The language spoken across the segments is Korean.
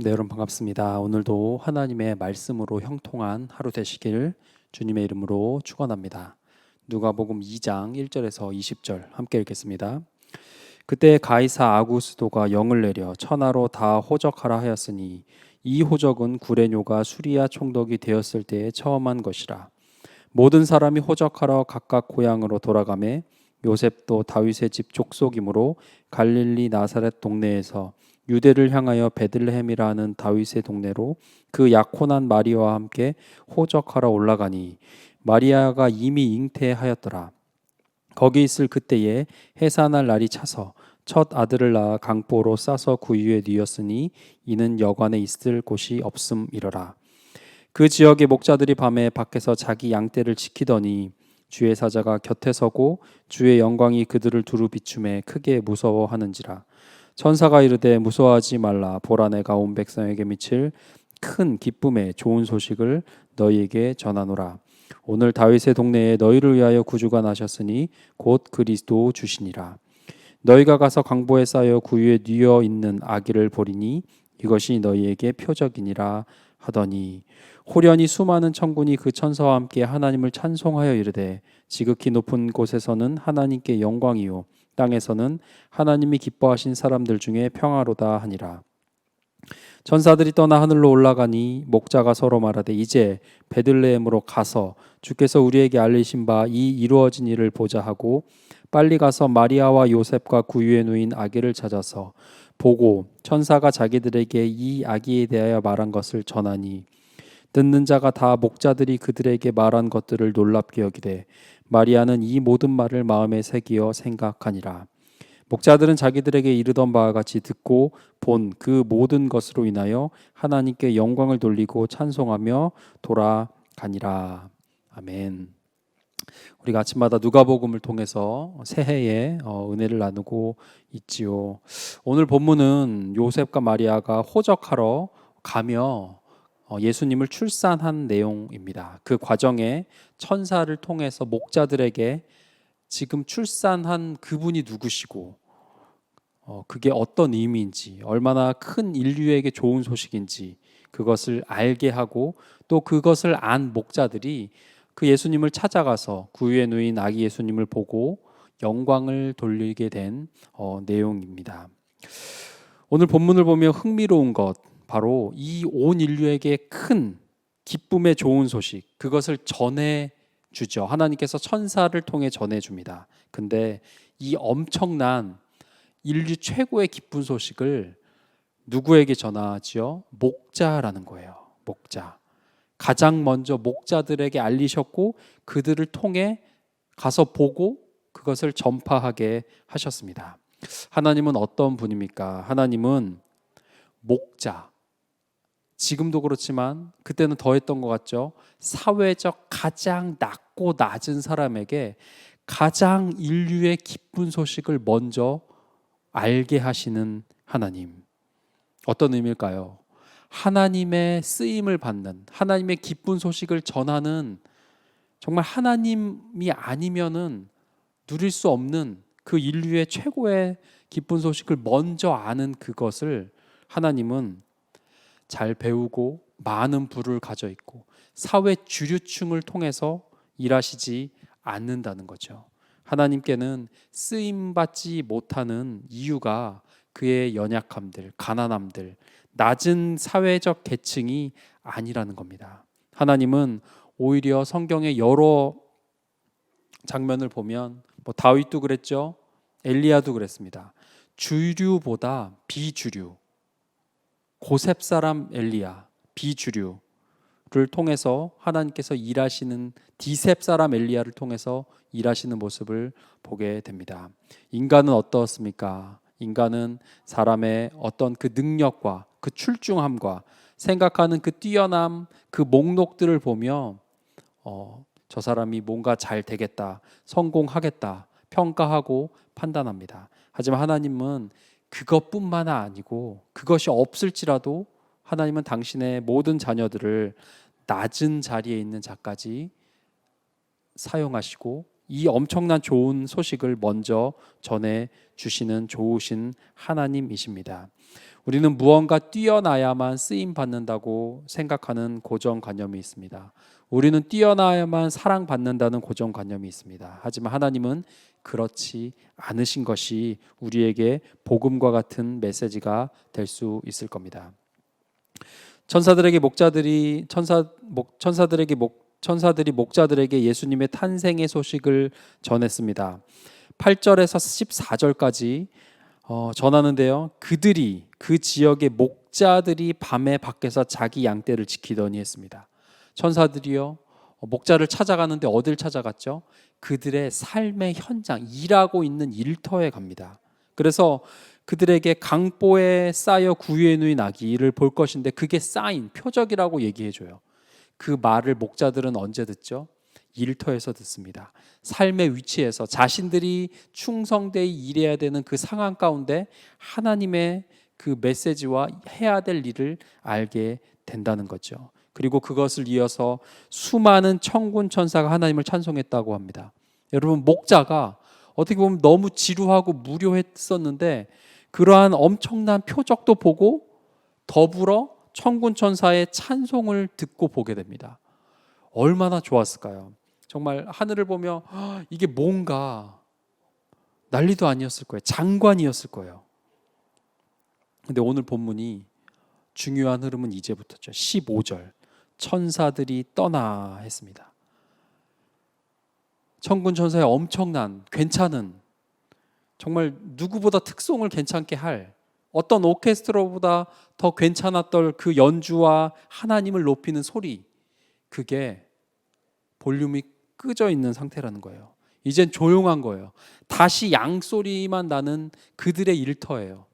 네, 여러분 반갑습니다. 오늘도 하나님의 말씀으로 형통한 하루 되시길 주님의 이름으로 축원합니다. 누가복음 2장 1절에서 20절 함께 읽겠습니다. 그때 가이사 아구스도가 영을 내려 천하로 다 호적하라 하였으니 이 호적은 구레뇨가 수리아 총독이 되었을 때에 처음 한 것이라. 모든 사람이 호적하러 각각 고향으로 돌아가매 요셉도 다윗의 집 족속이므로 갈릴리 나사렛 동네에서 유대를 향하여 베들레헴이라 하는 다윗의 동네로 그 약혼한 마리아와 함께 호적하러 올라가니 마리아가 이미 잉태하였더라. 거기 있을 그때에 해산할 날이 차서 첫 아들을 낳아 강보로 싸서 구유에 뉘었으니 이는 여관에 있을 곳이 없음이러라. 그 지역의 목자들이 밤에 밖에서 자기 양떼를 지키더니 주의 사자가 곁에 서고 주의 영광이 그들을 두루 비춤에 크게 무서워하는지라. 천사가 이르되 무서워하지 말라. 보라 내가 온 백성에게 미칠 큰 기쁨의 좋은 소식을 너희에게 전하노라. 오늘 다윗의 동네에 너희를 위하여 구주가 나셨으니 곧 그리스도 주시니라. 너희가 가서 강보에 쌓여 구유에 뉘어 있는 아기를 보리니 이것이 너희에게 표적이니라 하더니 호련히 수많은 천군이 그 천사와 함께 하나님을 찬송하여 이르되 지극히 높은 곳에서는 하나님께 영광이요 땅에서는 하나님이 기뻐하신 사람들 중에 평화로다 하니라. 천사들이 떠나 하늘로 올라가니 목자가 서로 말하되 이제 베들레헴으로 가서 주께서 우리에게 알리신 바 이 이루어진 일을 보자 하고 빨리 가서 마리아와 요셉과 구유에 누인 아기를 찾아서 보고 천사가 자기들에게 이 아기에 대하여 말한 것을 전하니 듣는 자가 다 목자들이 그들에게 말한 것들을 놀랍게 여기되 마리아는 이 모든 말을 마음에 새기어 생각하니라. 목자들은 자기들에게 이르던 바와 같이 듣고 본 그 모든 것으로 인하여 하나님께 영광을 돌리고 찬송하며 돌아가니라. 아멘. 우리가 아침마다 누가복음을 통해서 새해의 은혜를 나누고 있지요. 오늘 본문은 요셉과 마리아가 호적하러 가며 예수님을 출산한 내용입니다. 그 과정에 천사를 통해서 목자들에게 지금 출산한 그분이 누구시고 그게 어떤 의미인지, 얼마나 큰 인류에게 좋은 소식인지 그것을 알게 하고 또 그것을 안 목자들이 그 예수님을 찾아가서 구유에 누인 아기 예수님을 보고 영광을 돌리게 된 내용입니다. 오늘 본문을 보면 흥미로운 것, 바로 이 온 인류에게 큰 기쁨의 좋은 소식, 그것을 전해 주죠. 하나님께서 천사를 통해 전해 줍니다. 근데 이 엄청난 인류 최고의 기쁜 소식을 누구에게 전하지요? 목자라는 거예요. 목자. 가장 먼저 목자들에게 알리셨고 그들을 통해 가서 보고 그것을 전파하게 하셨습니다. 하나님은 어떤 분입니까? 하나님은 목자. 지금도 그렇지만 그때는 더했던 것 같죠. 사회적 가장 낮고 낮은 사람에게 가장 인류의 기쁜 소식을 먼저 알게 하시는 하나님. 어떤 의미일까요? 하나님의 쓰임을 받는, 하나님의 기쁜 소식을 전하는, 정말 하나님이 아니면은 누릴 수 없는 그 인류의 최고의 기쁜 소식을 먼저 아는 그것을 하나님은 잘 배우고 많은 부를 가져 있고 사회 주류층을 통해서 일하시지 않는다는 거죠. 하나님께는 쓰임받지 못하는 이유가 그의 연약함들, 가난함들, 낮은 사회적 계층이 아니라는 겁니다. 하나님은 오히려 성경의 여러 장면을 보면 다윗도 그랬죠. 엘리야도 그랬습니다. 주류보다 비주류, 고셉 사람 엘리야, 비주류를 통해서 하나님께서 일하시는 디셉 사람 엘리야를 통해서 일하시는 모습을 보게 됩니다. 인간은 어떻습니까? 인간은 사람의 어떤 그 능력과 그 출중함과 생각하는 그 뛰어남, 그 목록들을 보며 저 사람이 뭔가 잘 되겠다, 성공하겠다 평가하고 판단합니다. 하지만 하나님은 그것뿐만 아니고 그것이 없을지라도 하나님은 당신의 모든 자녀들을 낮은 자리에 있는 자까지 사용하시고 이 엄청난 좋은 소식을 먼저 전해 주시는 좋으신 하나님이십니다. 우리는 무언가 뛰어나야만 쓰임 받는다고 생각하는 고정관념이 있습니다. 우리는 뛰어나야만 사랑받는다는 고정관념이 있습니다. 하지만 하나님은 그렇지 않으신 것이 우리에게 복음과 같은 메시지가 될 수 있을 겁니다. 천사들이 목자들에게 예수님의 탄생의 소식을 전했습니다. 8절에서 14절까지 전하는데요. 그들이 그 지역의 목자들이 밤에 밖에서 자기 양떼를 지키더니 했습니다. 천사들이요, 목자를 찾아가는데 어딜 찾아갔죠? 그들의 삶의 현장, 일하고 있는 일터에 갑니다. 그래서 그들에게 강보에 쌓여 구유에 누인 아기를 볼 것인데 그게 사인, 표적이라고 얘기해줘요. 그 말을 목자들은 언제 듣죠? 일터에서 듣습니다. 삶의 위치에서 자신들이 충성되이 일해야 되는 그 상황 가운데 하나님의 그 메시지와 해야 될 일을 알게 된다는 거죠. 그리고 그것을 이어서 수많은 천군 천사가 하나님을 찬송했다고 합니다. 여러분, 목자가 어떻게 보면 너무 지루하고 무료했었는데 그러한 엄청난 표적도 보고 더불어 천군 천사의 찬송을 듣고 보게 됩니다. 얼마나 좋았을까요? 정말 하늘을 보며 이게 뭔가 난리도 아니었을 거예요. 장관이었을 거예요. 근데 오늘 본문이 중요한 흐름은 이제부터죠. 15절. 천사들이 떠나 했습니다. 천군 천사의 엄청난, 괜찮은, 정말 누구보다 특송을 괜찮게 할 어떤 오케스트라보다 더 괜찮았던 그 연주와 하나님을 높이는 소리, 그게 볼륨이 끄져 있는 상태라는 거예요. 이젠 조용한 거예요. 다시 양소리만 나는 그들의 일터예요.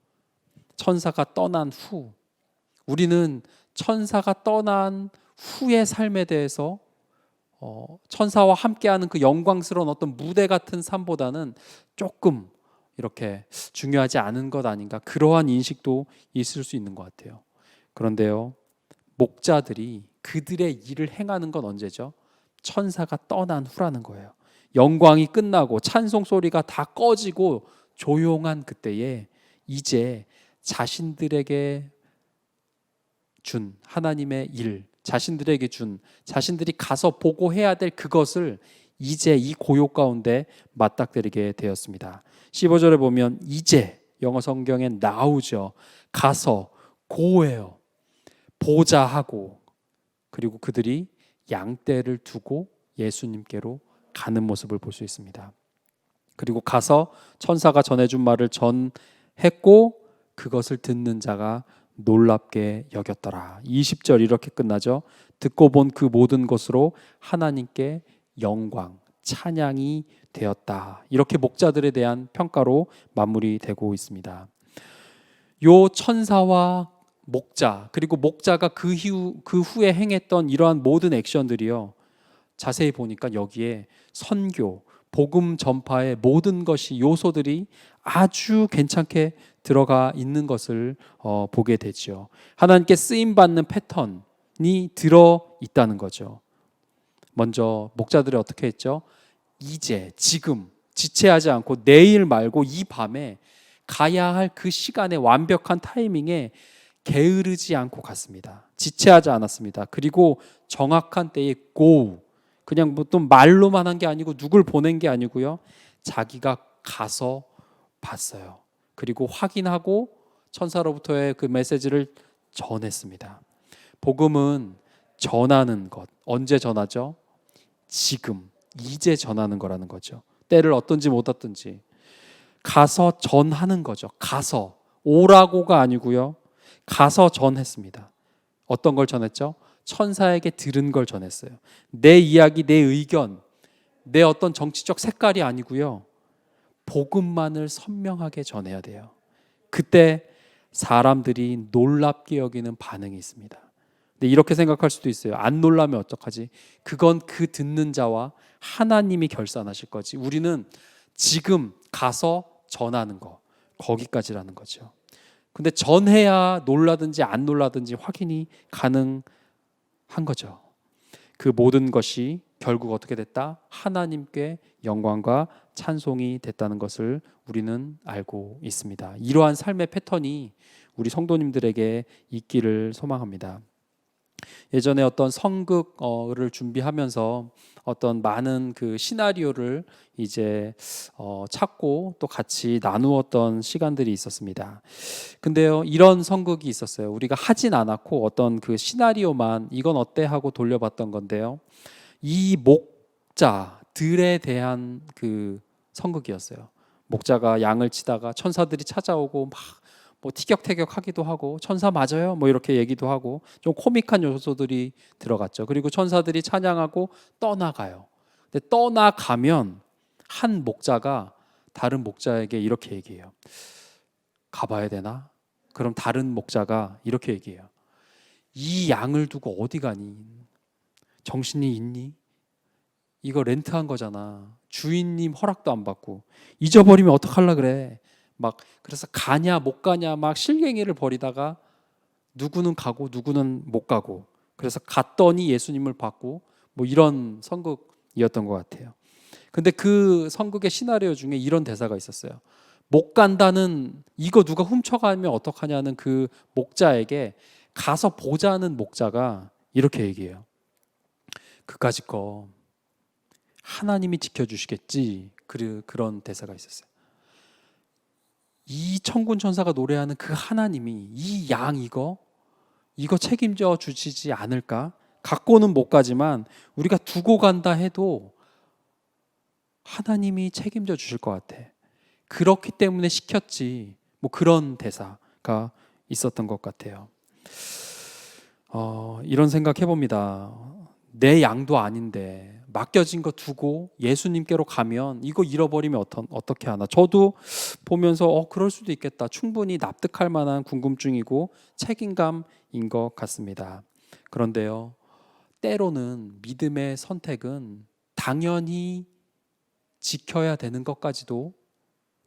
천사가 떠난 후, 우리는 천사가 떠난 후의 삶에 대해서 천사와 함께하는 그 영광스러운 어떤 무대 같은 삶보다는 조금 이렇게 중요하지 않은 것 아닌가, 그러한 인식도 있을 수 있는 것 같아요. 그런데요, 목자들이 그들의 일을 행하는 건 언제죠? 천사가 떠난 후라는 거예요. 영광이 끝나고 찬송 소리가 다 꺼지고 조용한 그때에 이제 자신들에게 준 하나님의 일, 자신들이 가서 보고 해야 될 그것을 이제 이 고요 가운데 맞닥뜨리게 되었습니다. 15절에 보면 이제, 영어 성경엔 now죠. 가서 고예요. 보자 하고, 그리고 그들이 양떼를 두고 예수님께로 가는 모습을 볼 수 있습니다. 그리고 가서 천사가 전해준 말을 전했고 그것을 듣는 자가 놀랍게 여겼더라. 20절 이렇게 끝나죠. 듣고 본 그 모든 것으로 하나님께 영광, 찬양이 되었다. 이렇게 목자들에 대한 평가로 마무리되고 있습니다. 요 천사와 목자, 그리고 목자가 그 후에 행했던 이러한 모든 액션들이요, 자세히 보니까 여기에 선교, 복음 전파의 모든 것이, 요소들이 아주 괜찮게 들어가 있는 것을 보게 되죠. 하나님께 쓰임받는 패턴이 들어 있다는 거죠. 먼저 목자들이 어떻게 했죠? 이제, 지금, 지체하지 않고 내일 말고 이 밤에 가야 할 그 시간에, 완벽한 타이밍에 게으르지 않고 갔습니다. 지체하지 않았습니다. 그리고 정확한 때에 go, 그냥 뭐 또 말로만 한 게 아니고 누굴 보낸 게 아니고요, 자기가 가서 봤어요. 그리고 확인하고 천사로부터의 그 메시지를 전했습니다. 복음은 전하는 것. 언제 전하죠? 지금, 이제 전하는 거라는 거죠. 때를 얻든지 못 얻든지 가서 전하는 거죠. 가서, 오라고가 아니고요, 가서 전했습니다. 어떤 걸 전했죠? 천사에게 들은 걸 전했어요. 내 이야기, 내 의견, 내 어떤 정치적 색깔이 아니고요, 복음만을 선명하게 전해야 돼요. 그때 사람들이 놀랍게 여기는 반응이 있습니다. 근데 이렇게 생각할 수도 있어요. 안 놀라면 어떡하지? 그건 그 듣는 자와 하나님이 결산하실 거지. 우리는 지금 가서 전하는 거, 거기까지라는 거죠. 근데 전해야 놀라든지 안 놀라든지 확인이 가능한 거죠. 그 모든 것이 결국 어떻게 됐다? 하나님께 영광과 찬송이 됐다는 것을 우리는 알고 있습니다. 이러한 삶의 패턴이 우리 성도님들에게 있기를 소망합니다. 예전에 어떤 성극을 준비하면서 어떤 많은 그 시나리오를 이제 찾고 또 같이 나누었던 시간들이 있었습니다. 근데요, 이런 성극이 있었어요. 우리가 하진 않았고 어떤 그 시나리오만 이건 어때 하고 돌려봤던 건데요. 이 목자들에 대한 그 성극이었어요. 목자가 양을 치다가 천사들이 찾아오고 막 뭐 티격태격하기도 하고 천사 맞아요? 뭐 이렇게 얘기도 하고 좀 코믹한 요소들이 들어갔죠. 그리고 천사들이 찬양하고 떠나가요. 근데 떠나가면 한 목자가 다른 목자에게 이렇게 얘기해요. 가봐야 되나? 그럼 다른 목자가 이렇게 얘기해요. 이 양을 두고 어디 가니? 정신이 있니? 이거 렌트한 거잖아. 주인님 허락도 안 받고 잊어버리면 어떡하려 그래? 막 그래서 가냐 못 가냐 막 실갱이를 벌이다가 누구는 가고 누구는 못 가고 그래서 갔더니 예수님을 받고 뭐 이런 선극이었던 것 같아요. 근데 그 선극의 시나리오 중에 이런 대사가 있었어요. 못 간다는 이거 누가 훔쳐가면 어떡하냐는 그 목자에게 가서 보자는 목자가 이렇게 얘기해요. 그까짓 거 하나님이 지켜주시겠지. 그런 대사가 있었어요. 이 천군 천사가 노래하는 그 하나님이 이 양 이거 책임져 주시지 않을까? 갖고는 못 가지만 우리가 두고 간다 해도 하나님이 책임져 주실 것 같아. 그렇기 때문에 시켰지. 뭐 그런 대사가 있었던 것 같아요. 이런 생각 해봅니다. 내 양도 아닌데 맡겨진 거 두고 예수님께로 가면 이거 잃어버리면 어떻게 하나. 저도 보면서 그럴 수도 있겠다. 충분히 납득할 만한 궁금증이고 책임감인 것 같습니다. 그런데요, 때로는 믿음의 선택은 당연히 지켜야 되는 것까지도,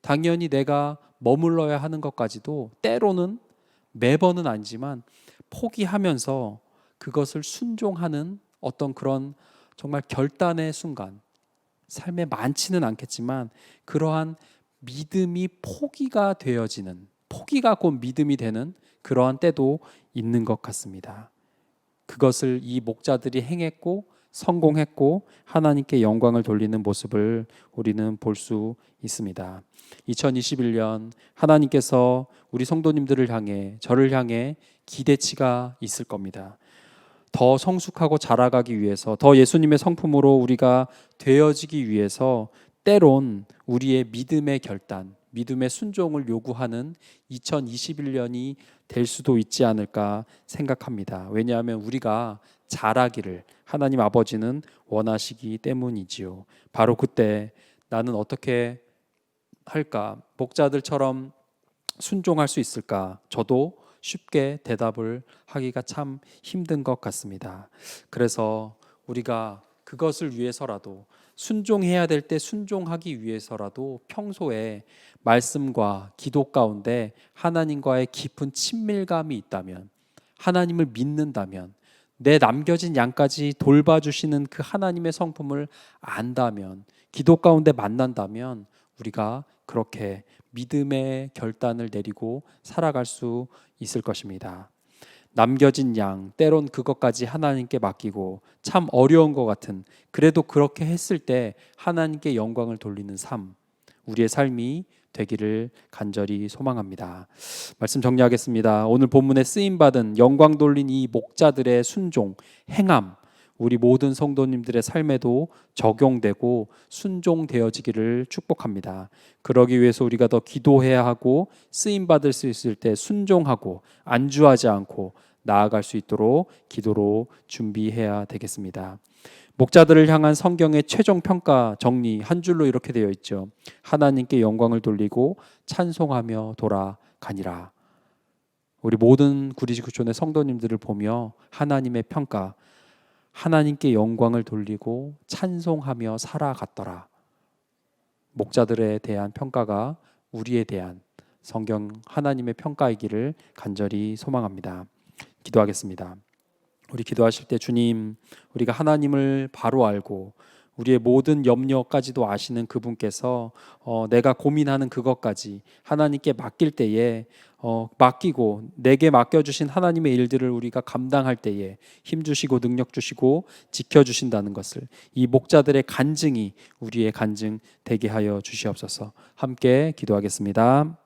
당연히 내가 머물러야 하는 것까지도 때로는, 매번은 아니지만 포기하면서 그것을 순종하는 어떤 그런 정말 결단의 순간, 삶에 많지는 않겠지만 그러한 믿음이 포기가 되어지는, 포기가 곧 믿음이 되는 그러한 때도 있는 것 같습니다. 그것을 이 목자들이 행했고 성공했고 하나님께 영광을 돌리는 모습을 우리는 볼 수 있습니다. 2021년 하나님께서 우리 성도님들을 향해, 저를 향해 기대치가 있을 겁니다. 더 성숙하고 자라가기 위해서, 더 예수님의 성품으로 우리가 되어지기 위해서 때론 우리의 믿음의 결단, 믿음의 순종을 요구하는 2021년이 될 수도 있지 않을까 생각합니다. 왜냐하면 우리가 자라기를 하나님 아버지는 원하시기 때문이지요. 바로 그때 나는 어떻게 할까? 목자들처럼 순종할 수 있을까? 저도 쉽게 대답을 하기가 참 힘든 것 같습니다. 그래서 우리가 그것을 위해서라도, 순종해야 될 때 순종하기 위해서라도 평소에 말씀과 기도 가운데 하나님과의 깊은 친밀감이 있다면, 하나님을 믿는다면, 내 남겨진 양까지 돌봐주시는 그 하나님의 성품을 안다면, 기도 가운데 만난다면 우리가 그렇게 믿음의 결단을 내리고 살아갈 수 있을 것입니다. 남겨진 양, 때론 그것까지 하나님께 맡기고 참 어려운 것 같은, 그래도 그렇게 했을 때 하나님께 영광을 돌리는 삶, 우리의 삶이 되기를 간절히 소망합니다. 말씀 정리하겠습니다. 오늘 본문에 쓰임받은 영광 돌린 이 목자들의 순종, 행함, 우리 모든 성도님들의 삶에도 적용되고 순종되어지기를 축복합니다. 그러기 위해서 우리가 더 기도해야 하고 쓰임받을 수 있을 때 순종하고 안주하지 않고 나아갈 수 있도록 기도로 준비해야 되겠습니다. 목자들을 향한 성경의 최종 평가 정리 한 줄로 이렇게 되어 있죠. 하나님께 영광을 돌리고 찬송하며 돌아가니라. 우리 모든 구리지구촌의 성도님들을 보며 하나님의 평가, 하나님께 영광을 돌리고 찬송하며 살아갔더라. 목자들에 대한 평가가 우리에 대한 성경 하나님의 평가이기를 간절히 소망합니다. 기도하겠습니다. 우리 기도하실 때 주님, 우리가 하나님을 바로 알고 우리의 모든 염려까지도 아시는 그분께서 내가 고민하는 그것까지 하나님께 맡길 때에 맡기고 내게 맡겨주신 하나님의 일들을 우리가 감당할 때에 힘 주시고 능력 주시고 지켜주신다는 것을, 이 목자들의 간증이 우리의 간증 되게 하여 주시옵소서. 함께 기도하겠습니다.